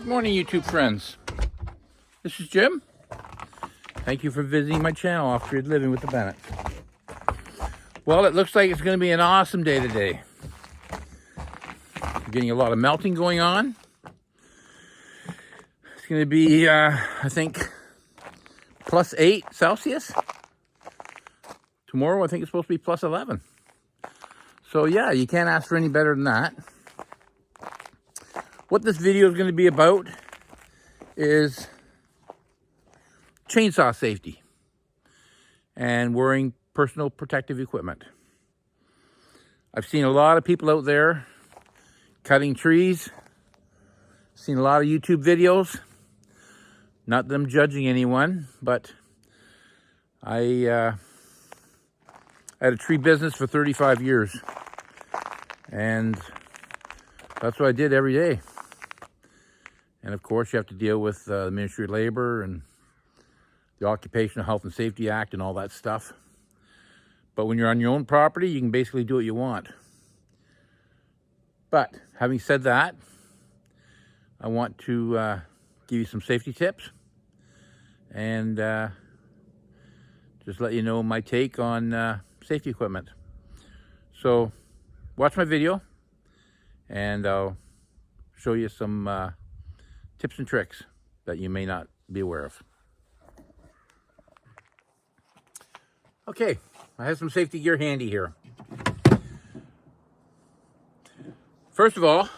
Good morning, YouTube friends. This is Jim. Thank you for visiting my channel, Off-Grid Living with the Bennetts. Well, it looks like it's going to be an awesome day today. We're getting a lot of melting going on. It's going to be, I think, plus 8 Celsius. Tomorrow, I think it's supposed to be plus 11. So yeah, you can't ask for any better than that. What this video is going to be about is chainsaw safety and wearing personal protective equipment. I've seen a lot of people out there cutting trees. Seen a lot of YouTube videos. Not that I'm judging anyone, but I had a tree business for 35 years, and that's what I did every day. And of course, you have to deal with the Ministry of Labor and the Occupational Health and Safety Act and all that stuff. But when you're on your own property, you can basically do what you want. But having said that, I want to give you some safety tips and just let you know my take on safety equipment. So watch my video and I'll show you some tips and tricks that you may not be aware of. Okay, I have some safety gear handy here. First of all,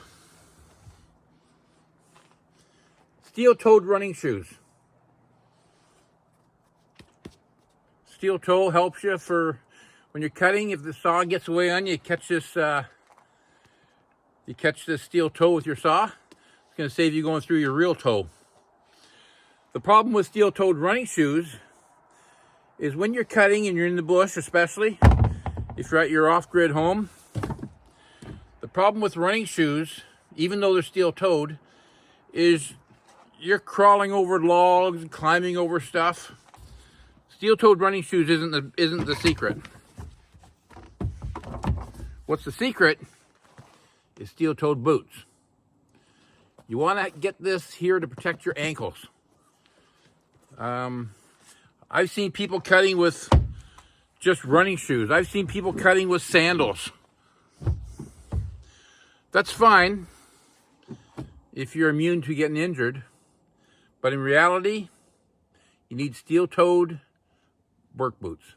steel-toed running shoes. Steel toe helps you for when you're cutting. If the saw gets away on you, you catch this steel toe with your saw. It's going to save you going through your real toe. The problem with steel-toed running shoes is when you're cutting and you're in the bush, especially if you're at your off-grid home. The problem with running shoes, even though they're steel-toed, is you're crawling over logs and climbing over stuff. Steel-toed running shoes isn't the secret. What's the secret is steel-toed boots. You want to get this here to protect your ankles. I've seen people cutting with just running shoes. I've seen people cutting with sandals. That's fine if you're immune to getting injured. But in reality, you need steel-toed work boots.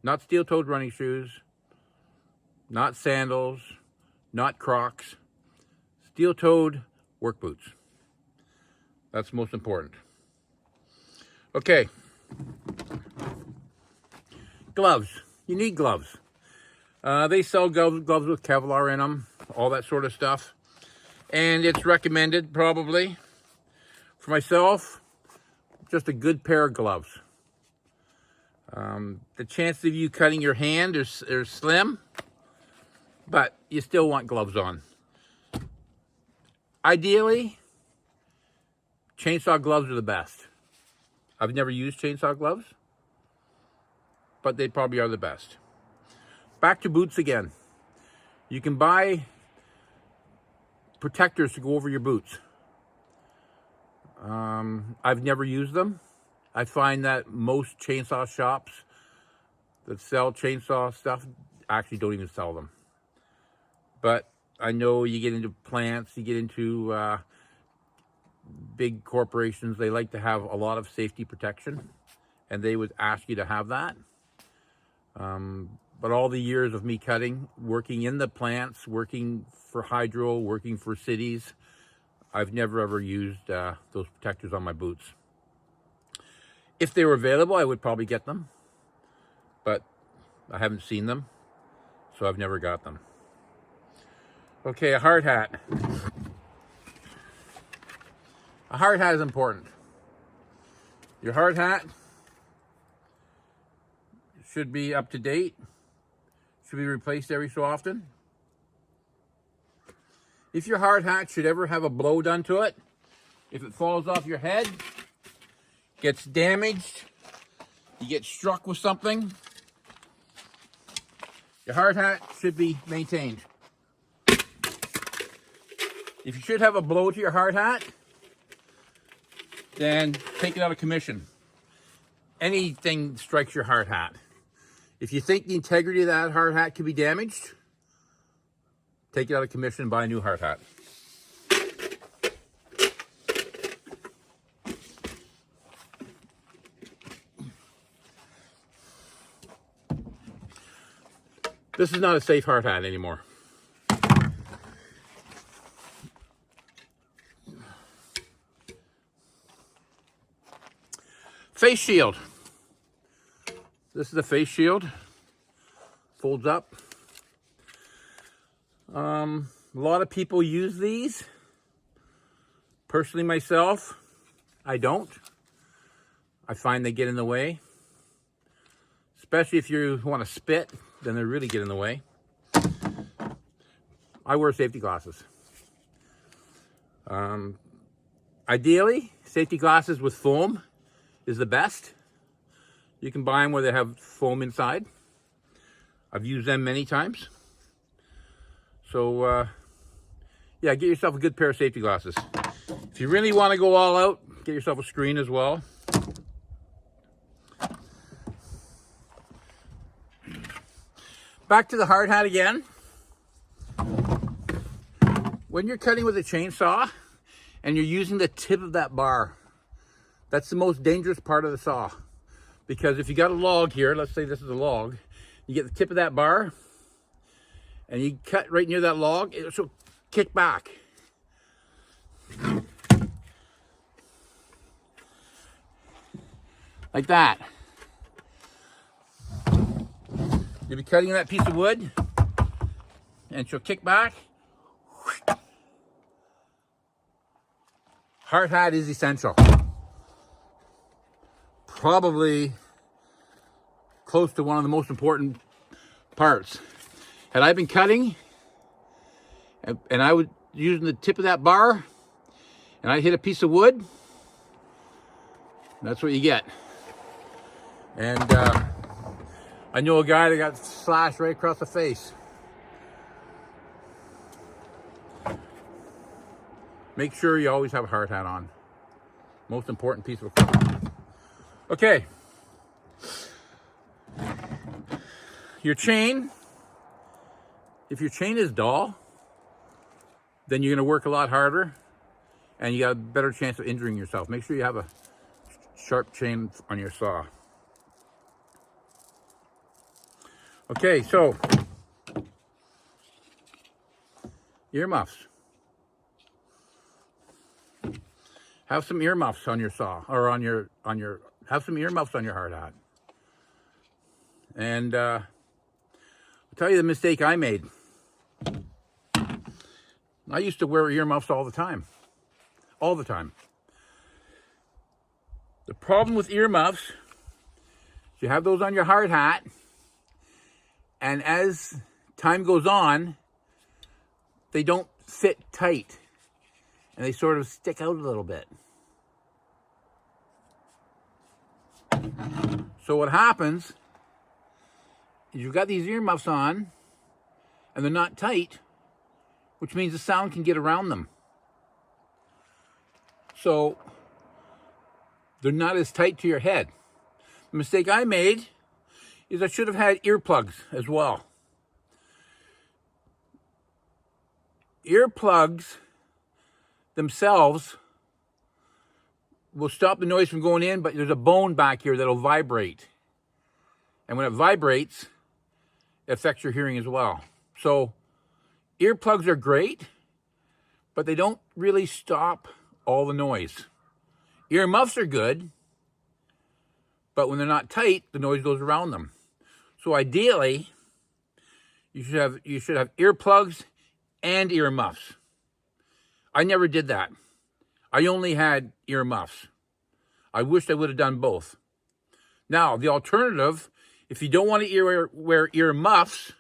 Not steel-toed running shoes, not sandals, not Crocs. Steel-toed work boots. That's most important. Okay. Gloves. You need gloves. They sell gloves with Kevlar in them, all that sort of stuff. And it's recommended, probably, for myself, just a good pair of gloves. The chances of you cutting your hand are slim, but you still want gloves on. Ideally, chainsaw gloves are the best. I've never used chainsaw gloves, but they probably are the best. Back to boots again. You can buy protectors to go over your boots. I've never used them. I find that most chainsaw shops that sell chainsaw stuff actually don't even sell them. But I know you get into plants, you get into big corporations, they like to have a lot of safety protection, and they would ask you to have that. But all the years of me cutting, working in the plants, working for hydro, working for cities, I've never ever used those protectors on my boots. If they were available, I would probably get them, but I haven't seen them, so I've never got them. Okay, a hard hat. A hard hat is important. Your hard hat should be up to date, should be replaced every so often. If your hard hat should ever have a blow done to it, if it falls off your head, gets damaged, you get struck with something, your hard hat should be maintained. If you should have a blow to your hard hat, then take it out of commission. Anything strikes your hard hat. If you think the integrity of that hard hat could be damaged, take it out of commission and buy a new hard hat. This is not a safe hard hat anymore. Face shield. This is a face shield. Folds up. A lot of people use these. Personally, myself, I don't. I find they get in the way. Especially if you want to spit, then they really get in the way. I wear safety glasses. Ideally, safety glasses with foam is the best. You can buy them where they have foam inside. I've used them many times. So, yeah, get yourself a good pair of safety glasses. If you really want to go all out, get yourself a screen as well. Back to the hard hat again. When you're cutting with a chainsaw and you're using the tip of that bar, that's the most dangerous part of the saw. Because if you got a log here, let's say this is a log, you get the tip of that bar and you cut right near that log, it'll kick back. Like that. You'll be cutting that piece of wood and she'll kick back. Hard hat is essential. Probably close to one of the most important parts. Had I been cutting and I was using the tip of that bar and I hit a piece of wood, that's what you get. And I know a guy that got slashed right across the face. Make sure you always have a hard hat on. Most important piece of equipment. Okay. Your chain. If your chain is dull, then you're going to work a lot harder and you got a better chance of injuring yourself. Make sure you have a sharp chain on your saw. Okay, so earmuffs. Have some earmuffs on your saw, or have some earmuffs on your hard hat. And I'll tell you the mistake I made. I used to wear earmuffs all the time. All the time. The problem with earmuffs is you have those on your hard hat, and as time goes on, they don't fit tight. And they sort of stick out a little bit. So what happens is you've got these earmuffs on and they're not tight, which means the sound can get around them. So they're not as tight to your head. The mistake I made is I should have had earplugs as well. Earplugs themselves will stop the noise from going in, but there's a bone back here that'll vibrate. And when it vibrates, it affects your hearing as well. So earplugs are great, but they don't really stop all the noise. Earmuffs are good, but when they're not tight, the noise goes around them. So ideally, you should have earplugs and earmuffs. I never did that. I only had earmuffs. I wished I would have done both. Now, the alternative, if you don't want to wear earmuffs,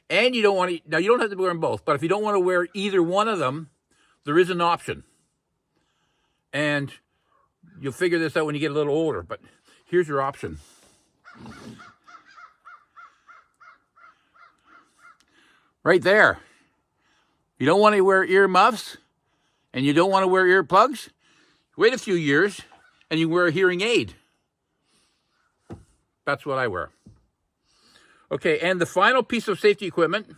and you don't want to, now you don't have to wear them both, but if you don't want to wear either one of them, there is an option. And you'll figure this out when you get a little older, but here's your option. Right there. You don't want to wear earmuffs, and you don't want to wear earplugs, wait a few years and you wear a hearing aid. That's what I wear. Okay, and the final piece of safety equipment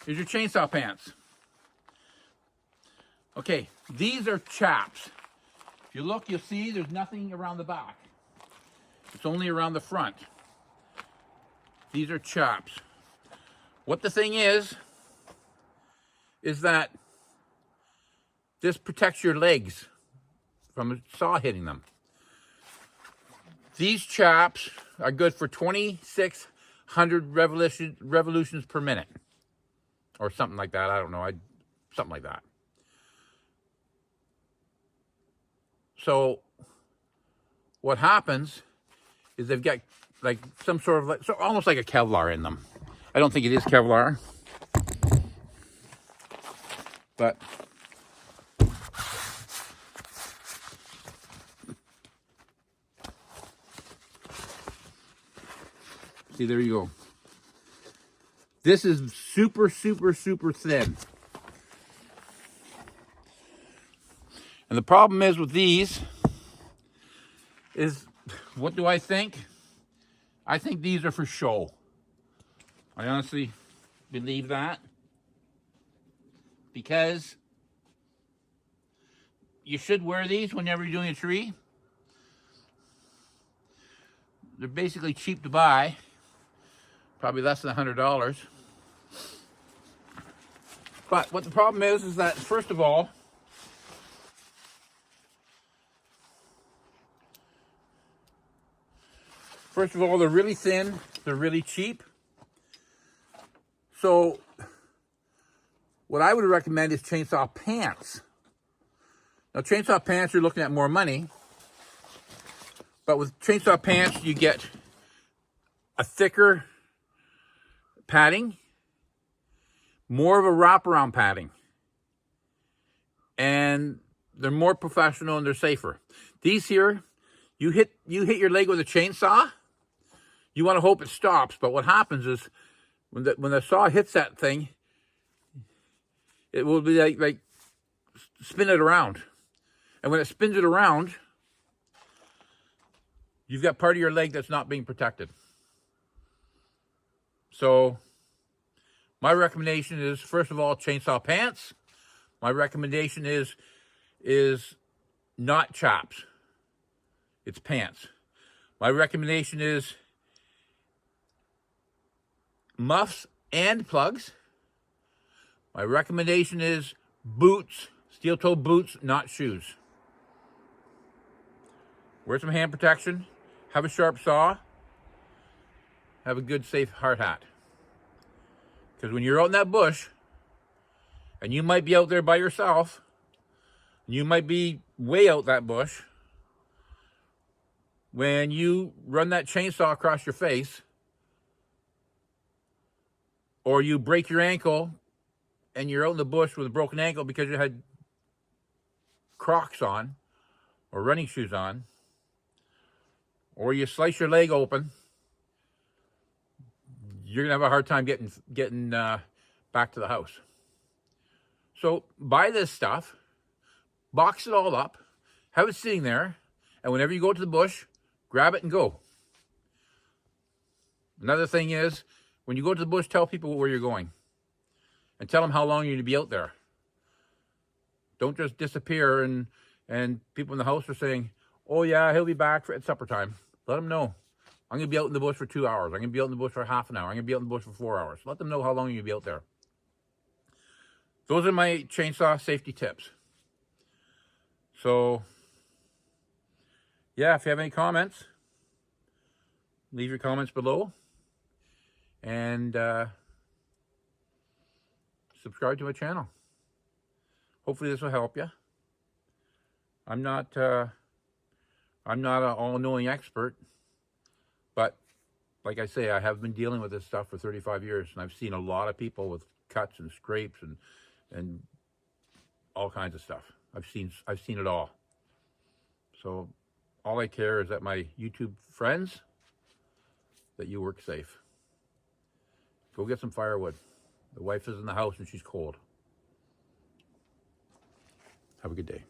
is your chainsaw pants. Okay, these are chaps. If you look, you'll see there's nothing around the back. It's only around the front. These are chaps. What the thing is that this protects your legs from a saw hitting them. These chaps are good for 2,600 revolutions per minute. Or something like that. I don't know. Something like that. So what happens is they've got like some sort of like, so almost like a Kevlar in them. I don't think it is Kevlar, but see, there you go. This is super, super, super thin. And the problem is with these is, what do I think? I think these are for show. I honestly believe that. Because you should wear these whenever you're doing a tree. They're basically cheap to buy. Probably less than $100. But what the problem is that, first of all, they're really thin, they're really cheap. So what I would recommend is chainsaw pants. Now, chainsaw pants, you're looking at more money. But with chainsaw pants, you get a thicker padding, more of a wraparound padding. And they're more professional and they're safer. These here, you hit your leg with a chainsaw, you want to hope it stops. But what happens is when the saw hits that thing, it will be like spin it around. And when it spins it around, you've got part of your leg that's not being protected. So my recommendation is, first of all, chainsaw pants. My recommendation is not chaps. It's pants. My recommendation is muffs and plugs. My recommendation is boots, steel-toe boots, not shoes. Wear some hand protection. Have a sharp saw. Have a good, safe hard hat. Because when you're out in that bush, and you might be out there by yourself, and you might be way out that bush, when you run that chainsaw across your face, or you break your ankle and you're out in the bush with a broken ankle because you had Crocs on or running shoes on, or you slice your leg open, you're gonna have a hard time getting back to the house. So buy this stuff, box it all up, have it sitting there, and whenever you go to the bush, grab it and go. Another thing is, when you go to the bush, tell people where you're going. And tell them how long you're going to be out there. Don't just disappear and people in the house are saying, oh yeah, he'll be back at supper time. Let them know. I'm going to be out in the bush for 2 hours. I'm going to be out in the bush for half an hour. I'm going to be out in the bush for 4 hours. Let them know how long you're going to be out there. Those are my chainsaw safety tips. So, yeah, if you have any comments, leave your comments below. And subscribe to my channel. Hopefully this will help you. I'm not an all-knowing expert, but like I say, I have been dealing with this stuff for 35 years, and I've seen a lot of people with cuts and scrapes and all kinds of stuff. I've seen it all. So all I care is that my YouTube friends, that you work safe. Go get some firewood. The wife is in the house and she's cold. Have a good day.